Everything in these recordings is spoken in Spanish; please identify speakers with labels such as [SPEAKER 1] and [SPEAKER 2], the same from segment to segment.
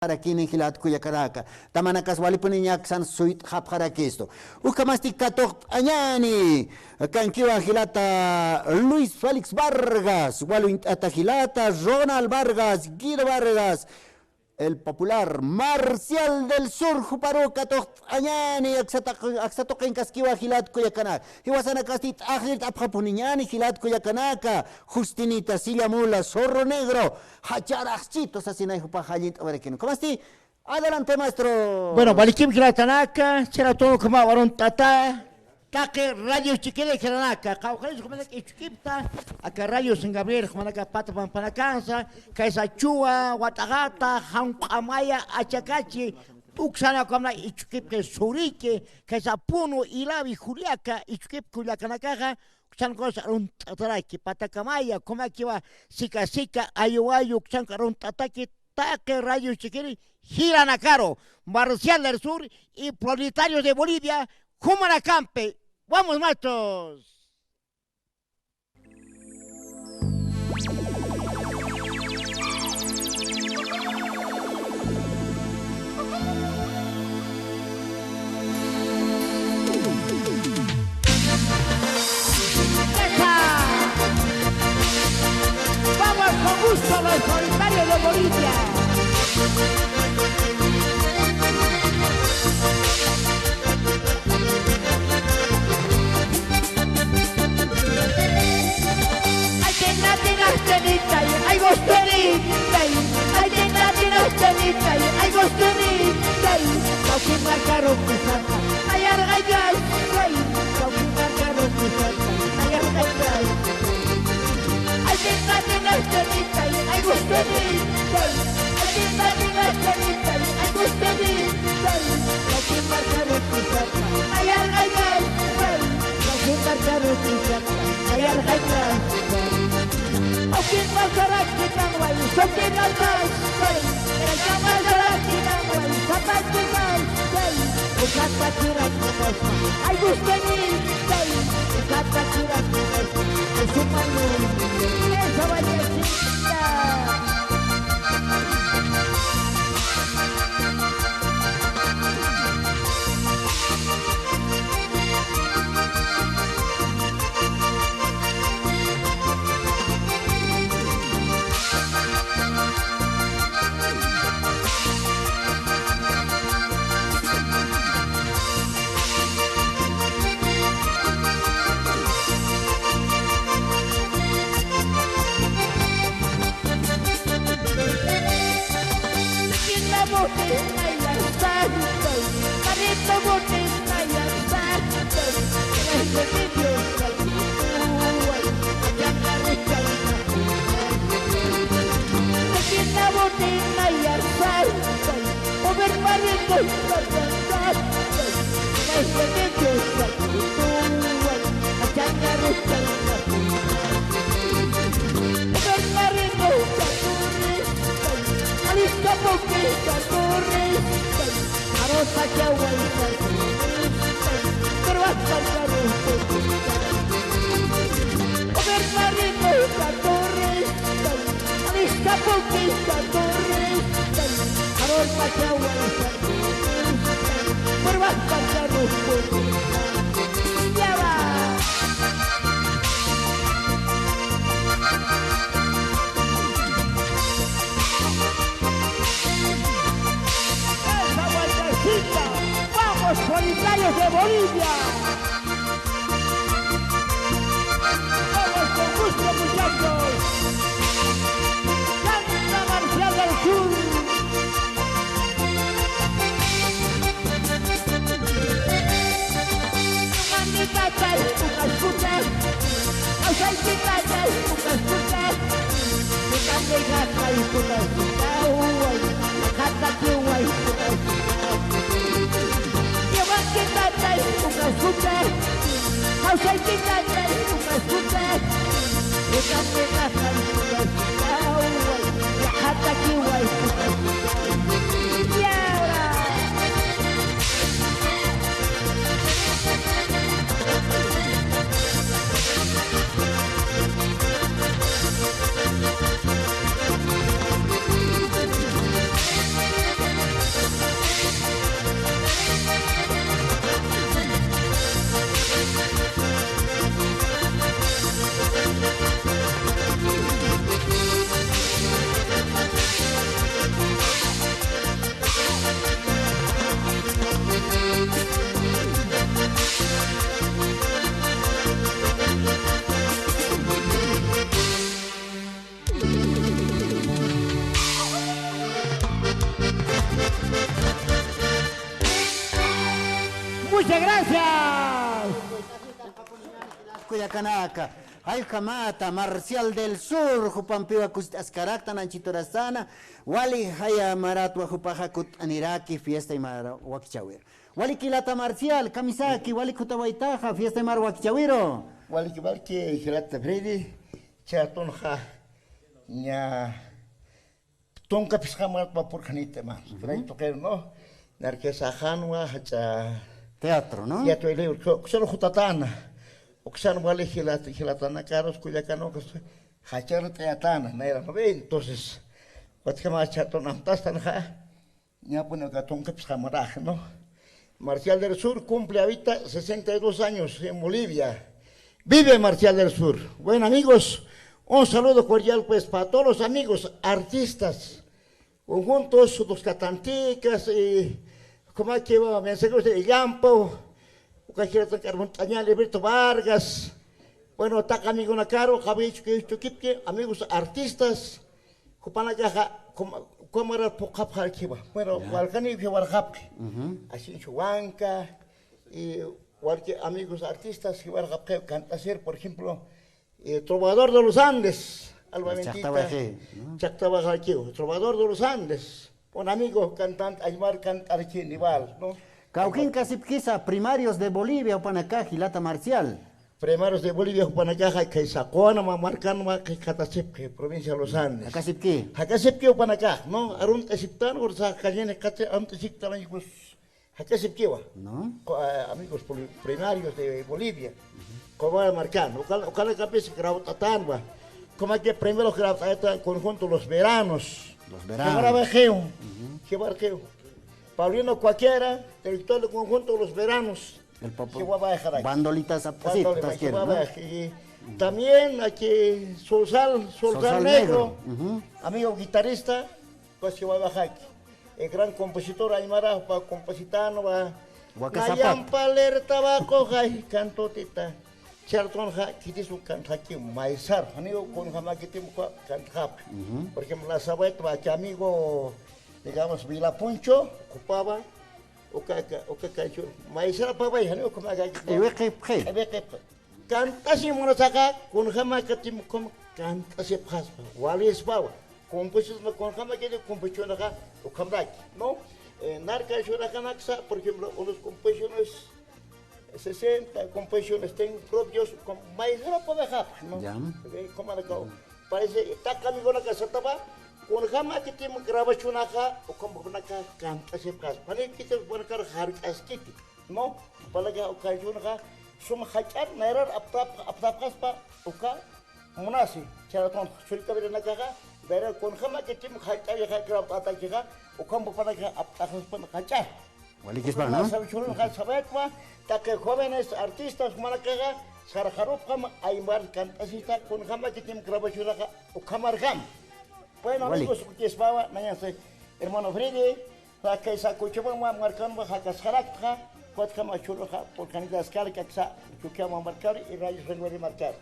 [SPEAKER 1] Arakini hilat kuyakaraka. Tamanakas walipuniñak san suit hapjarakisto. Ukamasti katok añani. Kankiwa hilata Luis Félix Vargas. Walu atagilata Ronald Vargas. Guido Vargas. El popular Marcial del Sur, Juparo, Katok, Añani, Axatoken Kaskiwa, Hilat Kuyakana. Hiwasana Castit, Ajit, Apapuniñani, Hilat Kuyakanaka, Justinita, Silla Mula, Zorro Negro, Hacharachitos, Asina y Jupajalit, Orequino. ¿Cómo así? Adelante, maestro.
[SPEAKER 2] Bueno, Balikim Hilatanaka, será todo como Barón Tata. Caque rayos chiquile Hilanaka, Caucalis como que chiquita, acá rayos en Gabriel, como la pata pampanacanza, Caizachua, Guatagata, Jancamaya, Achacachi, Uxana como la Ichukip Surique, Caizapuno, Ilavi, Juliaca, Ichukip Culiacanacaja, Xan Cosa un Tataraki, Patacamaya, como aquí va Sica Sica, Ayuayu, Xan Carun Tataki, Taque rayos chiquile, Hilanacaro, Marcial del Sur y Proletarios de Bolivia. Jumaracampe, vamos maestros. Vamos con gusto los solitarios de Bolivia. I was turning, I did not understand. I was turning, talking my caro pisata. I am a guy, talking my caro pisata. I am a guy. I did not understand. I was turning, I did not understand. I was turning, talking my caro pisata. I am a guy, talking my caro pisata. I am a guy. Okin masarak kitang way, sokin almas way. Elkang masarak kitang way, sapat kitang way. Ukat pakiran mo ay gusto ni way. Ukat pakiran mo ay sumalo. Eso vaya cinta. ¡Vamos, solitarios de Bolivia! ¡Vamos con gusto, muchachos! ¡Canta Marcial del Sur! Mandicatas, escuchas, los alquilatas, escuchas, mi candegata y escuchas, acá que guay, que tata y escucha, causa y que tata y escucha, que cambie casa y escucha, la jata que guay, y ahora. muchas gracias.
[SPEAKER 1] Cuyacanaka, ay jamata, Marcial del Sur, Jupampiwa Ascaracta, Nanchitorasana, Wali Haya Maratwa Jupajakut Aniraki, Fiesta y Mara Wakichawir. Wali Kilata Marcial, Kamisaki, Wali Kutawaitaja, Fiesta y Mara Wakichawiro.
[SPEAKER 3] Wali Hilata Bredi, Chatonja, Nya Tonka Piscamat Papurkanita, man. Pero toquer no, Narquesa Hanwa,
[SPEAKER 1] Teatro, ¿no?
[SPEAKER 3] Teatro Eleo, solo Jutatana. Oxan vale gilatana caros cuya cano que hachar teatana, no era entonces, cuatro más chatón amtastan ja, ya pone gatón que pscamaraj, ¿no? Marcial del Sur cumple ahorita 62 años en Bolivia. Vive Marcial del Sur. Bueno amigos, un saludo cordial pues para todos los amigos artistas, conjuntos, los catanticas y como que va, me enseñó de Yampo. Alberto Vargas, bueno, está amigo Nacaro, amigos artistas, como era bueno, Walcani y Warjapki, así Chuanca, y amigos artistas que canta hacer, por ejemplo, Trovador de los Andes, Alba Bendita, Chactabajaquio, Trovador de los Andes, un amigo cantante, Aymar Cantarquín, igual, ¿no?
[SPEAKER 1] Cauquín Casipquisa, primarios de Bolivia, Opanacá, Gilata Marcial.
[SPEAKER 3] Primarios de Bolivia, Opanacá, que Sacoana, Marcano, que Catacipque, provincia de los Andes.
[SPEAKER 1] Acasipquí.
[SPEAKER 3] Acasipque, Opanacá, ¿no? Arun Esiptan, Orsa, Cayenne, Cate, Antesiptan, amigos, Acasipquewa, ¿no? Amigos primarios de Bolivia, como era Marcano, Ocala Capes, Grautatamba, como que primero Grautata, conjunto Los Veranos.
[SPEAKER 1] Los Veranos.
[SPEAKER 3] Que Barajeo, que Barajeo. Paulino cualquiera, director del conjunto Los Veranos.
[SPEAKER 1] El bandolitas así,
[SPEAKER 3] también aquí Solsal Negro, amigo guitarrista, pues que va a bajar aquí. El gran compositor Aymara, compositano, va. Nayam Paler Tabaco, cantotita. Charton Kitisu Cantaki, Maizar, amigo con Hamakitim Cantap. Por ejemplo, la Sabet va que amigo, digamos, Vila Puncho, ocupaba. Maizar Pabay, amigo, como acá. Canta si monosaca, con Hamakitim, canta si paspa, Walis Pava. Composición con Hamakitim, composición acá, o Kamraki, ¿no? Narca Shuracanaxa, por ejemplo, unos composiciones. 60 composiciones tengo propios con maíz no dejar, ¿no? Como parece está camino la casa tapa con jama que tiene grabación acá o como una canta se pasa para que te buena cara har askiti no para que ocasión acá suma hachar nairar aptapas pa oka munasi charaton sulka beren acá ver con jama que tiene hachar ya grab ataca o como para que aptapas pa hachar
[SPEAKER 1] Wali Kisbana,
[SPEAKER 3] que jóvenes artistas Maracaga, Sarajarov Kama, Aymar Cantasita, con Hama que tiene grabación o Kamargam. Bueno, amigos, Kisbaba, mañana hermano Freddy, la que sacuchaba marcando Hakasharakta, Kotkama Churroja, por Canidas Kalkaxa, Chukama Marcar y Rayos Renguari Marcar.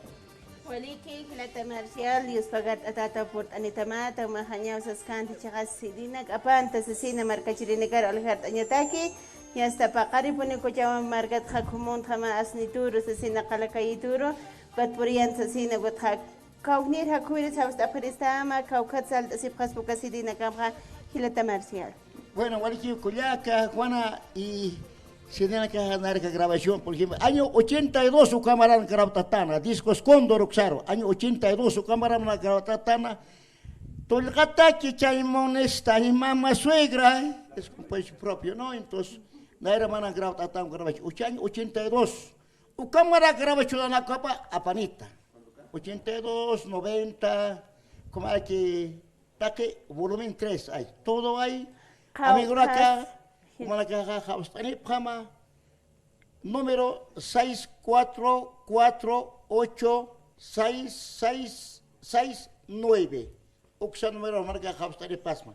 [SPEAKER 4] Waliki, Hilata Marcial, Dios pagat atata por Anitamata, Mahanya, Saskanti, Chagas, Sidina, Apanta, Sasina, Marcachirinegar, Alhat, Anyataki, y hasta Pacari pone Cochama, Margat, Hakumon, Hama, Asnituro, Sasina, Kalakaituro, Batpurian, Sasina, Gothak, Kaunir, Hakuris, hasta Paristama, Kaukatzal, Sipras, Pucasidina, Camra, Hilata Marcial.
[SPEAKER 3] Bueno, Waliki, Culiaca, Juana y. Se tiene que ganar que grabación, por ejemplo, año 82 su cámara en Grautatana, discos Cóndor Oxaro, año 82 su cámara en Grautatana, Tolgata que Chaimón está y mamá suegra, es composición propio, ¿no? Entonces, no era mana Grautatana grabación, año 82, su cámara grabación en la capa Apanita, 82, 90, como hay que, taque volumen 3 hay, todo hay, amigo acá. Número 644866669. Oxa número marca Jaustari Pasma.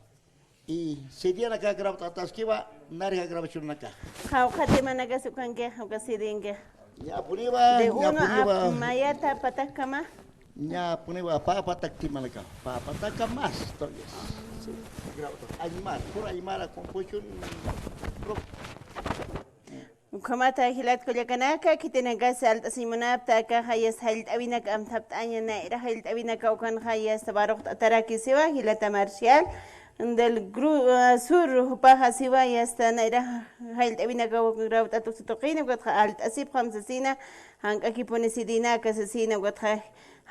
[SPEAKER 3] Y se dieron acá grabado Tasquiva, narga grabación acá.
[SPEAKER 4] Jaujate managa su cangue, jauga sidingue.
[SPEAKER 3] Ya puniva,
[SPEAKER 4] de uno a Mayata Patacama.
[SPEAKER 3] Ya puniva, papa tactimalacá. Papa taca más todavía. Aymar, por Aymar, composición.
[SPEAKER 4] Ukamata hilat kolyakanaka kitinaga salt asimunapta ka hayas halt awinak amtapt añana era halt awinak ukan hayas tabarok ataraki siwa hilata marcial del sur hupaha siwa yasta na era halt awinak rawt atutuqina got alt asib khamsasina hank akipone sidina kasasina got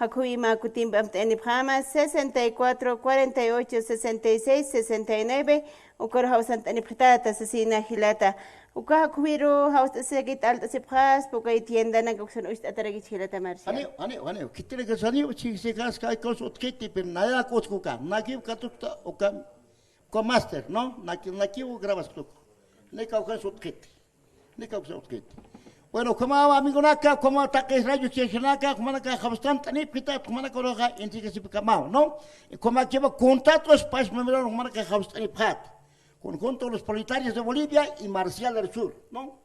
[SPEAKER 4] Hakui Makutim Bamtani Brahma 64 48 66 69 Ukor House Antani Pritata Asesina Hilata Uka Kuiro House Segit Alta Sipras Puka Tienda Nagokson Ust Ataragit Hilata Marcia.
[SPEAKER 3] Ane, kitine kasani uchi se kas kai kos utketi per naya kos kuka. Naki katuta uka ko master, no? Naki grabas tuk. Neka ukas utketi. Neka ukas utketi. Bueno, como amigo naka, como ataques rayos chechenaka, como naka bastante ni pita, como naka roja, en que se pica mal, ¿no? Y como aquí va contactos, pues me miraron como naka bastante pat, con los proletarios de Bolivia y Marcial del Sur, ¿no?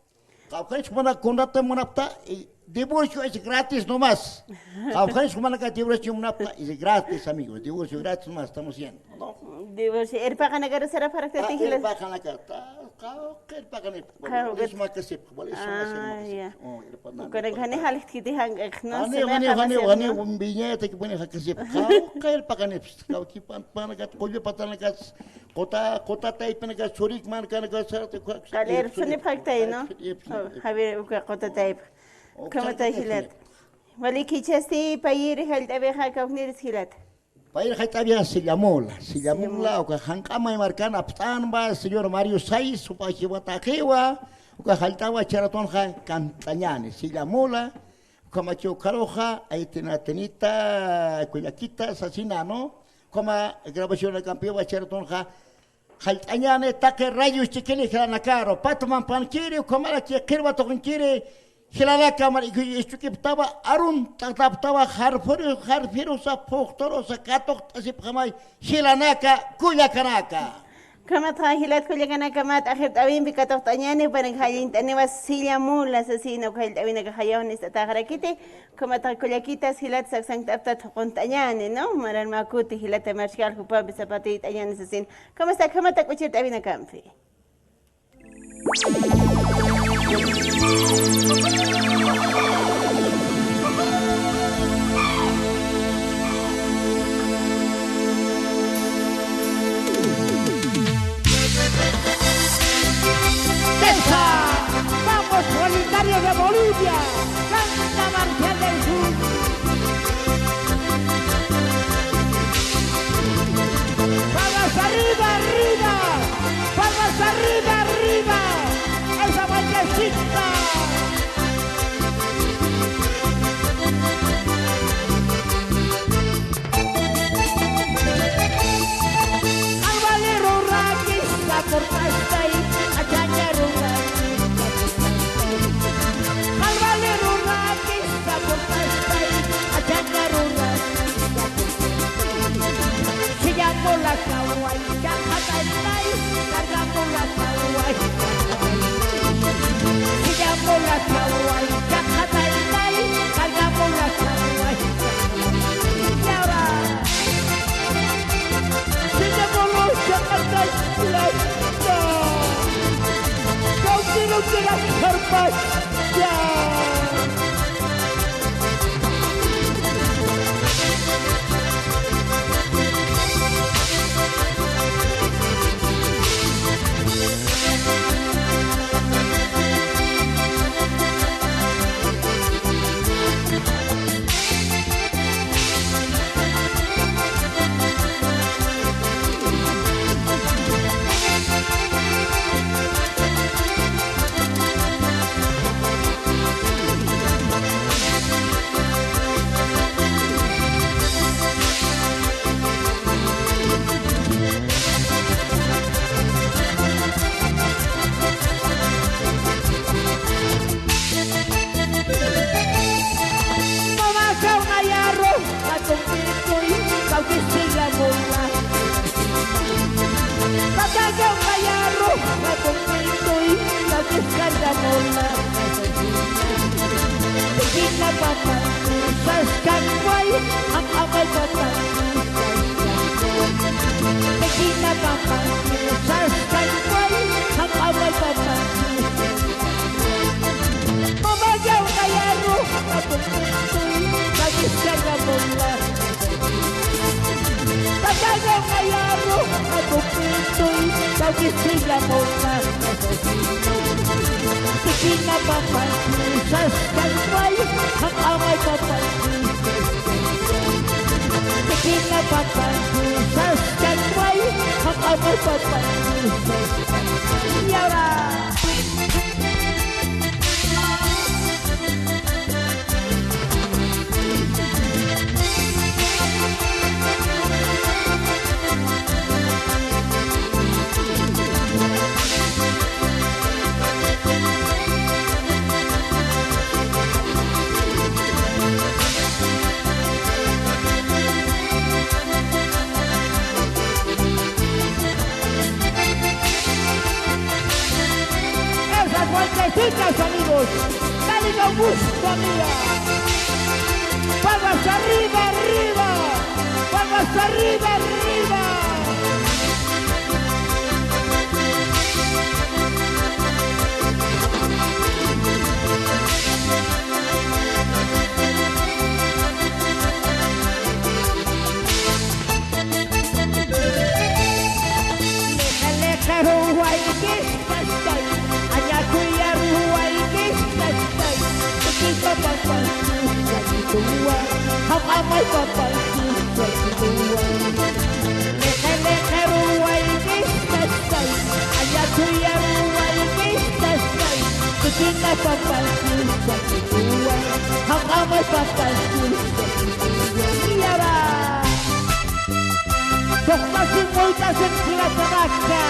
[SPEAKER 3] Caucáis como naka contacto monapta y divorcio es gratis nomás. Caucáis como naka divorcio monapta es gratis, amigos, divorcio gratis nomás estamos haciendo, ¿no?
[SPEAKER 4] Divorcio, pagan a ganar será para que te
[SPEAKER 3] giles. Pagan a ganar. Pagan es más que se puede
[SPEAKER 4] ya. Con gane halit kiti hang no
[SPEAKER 3] se gane un billete que pone que se caer pagan es que pan gat coyo patana gas cota tai pena gas chorik man kana gas
[SPEAKER 4] caler sone paktai no Javier uka cota tai como ta hilat wali kichasti payir halt abeja kaunir hilat
[SPEAKER 3] Pair Haitavia se llamó la o Hankama y Marcana Ptamba, señor Mario Saiz, su Pachiwatajewa, o Haltawa Charatonja, Cantañane, se llamó la, como Chocaroja, Aitenatenita, Cuyaquita, Asesina, ¿no? Como grabación de campeón Charatonja, Haltañane, Taque Rayos Chiquini, Geranacaro, Patoman Panquiri, como la Chiquirba Toquinquiri, Hilala kamar istu kiptaba arun tataptaba harfirusa poktorosa katok tasip kamay hilanaka kuyakanaka.
[SPEAKER 4] Kamat hilat kuyakanaka mat akhir tawin bikatok tanyani parang halin tani wasilla mula sasina kahil tawin nagahayaw ni sa takarakiti kamat kuyakitas hilat saksang taptat kontanyani no maran makuti hilat marcial hupa bisapati tanyani sasin kamasta kamat kuchit tawin nakamfi.
[SPEAKER 2] Vamos, solitarios de Bolivia, canta Marcial del Sur. Palmas arriba, arriba, palmas arriba, arriba, esa vueltecita. Al valero raquista por pastai, a chañero la kawaii, kahatai, cargamos la kawaii. Sigamos la kawaii, kahatai, cargamos la kawaii. Y ahora, sigamos los kahatai, contigo de las carpas, ya. kisila mo na Tikina papantusas kalmay ang amay papantusas Tikina papantusas kalmay ang amay papantusas Yara! Vueltecitas, amigos, dale con gusto, amiga. Palmas arriba, arriba, palmas arriba, arriba. Leja, Uruguay, que estás ahí. Kuya ruway kisastay Kita papansusay tuwa Ang amay papansusay tuwa Leke ruway kisastay Anya kuya ruway kisastay Kita papansusay tuwa Ang amay papansusay tuwa Yara Dokmasin moitas en Platanaka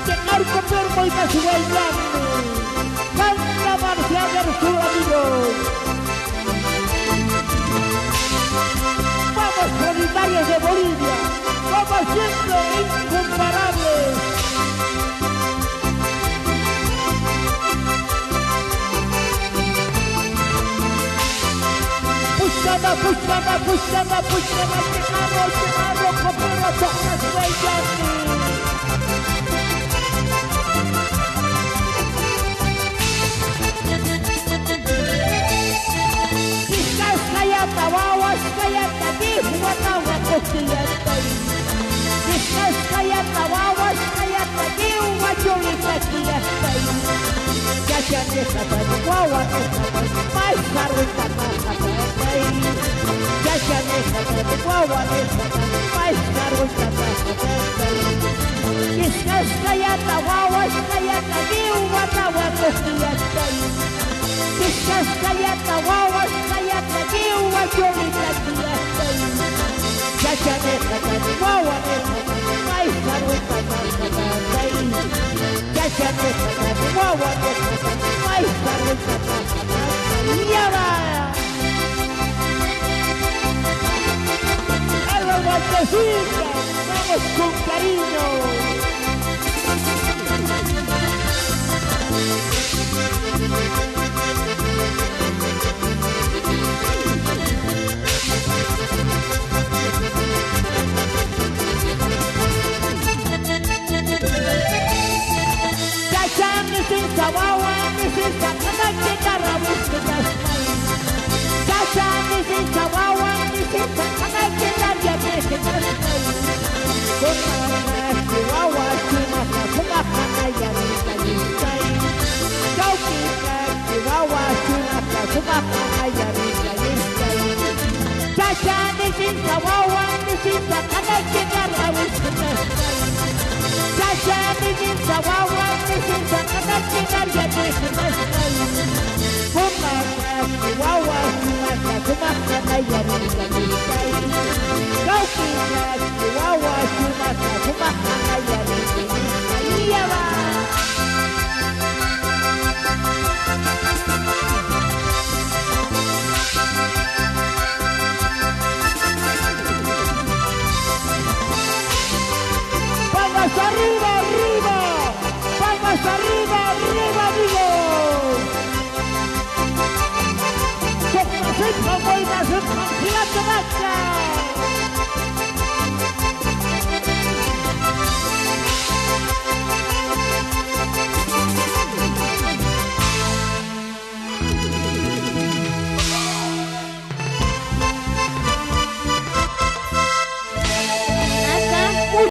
[SPEAKER 2] Llegar comer moitas huellando Canta Marcial del Sur, amigos. Vamos, solidarios de Bolivia. Vamos siendo incomparables. Puxada, puxada, puxada, puxada. Quemado, copero, todas huellas. Tawawas kaya tadi watawa kokiyatai Diskas kaya tawawas kaya tadi wajoli kokiyatai Jajan desa tadi wawa desa tadi mai sarwi kata katai Jajan desa tadi wawa desa tadi mai sarwi kata katai Diskas kaya tawawas kaya tadi watawa kokiyatai Diskas kaya tawawas kaya tadi wajoli kokiyatai Jajan desa tadi wawa desa tadi mai sarwi kata katai Jajan desa tadi wawa desa tadi mai sarwi kata katai Yara! ¡Hello, Montecita! ¡Vamos con cariño! Palmas arriba, arriba, palmas arriba, arriba, amigos. Con la buena, con la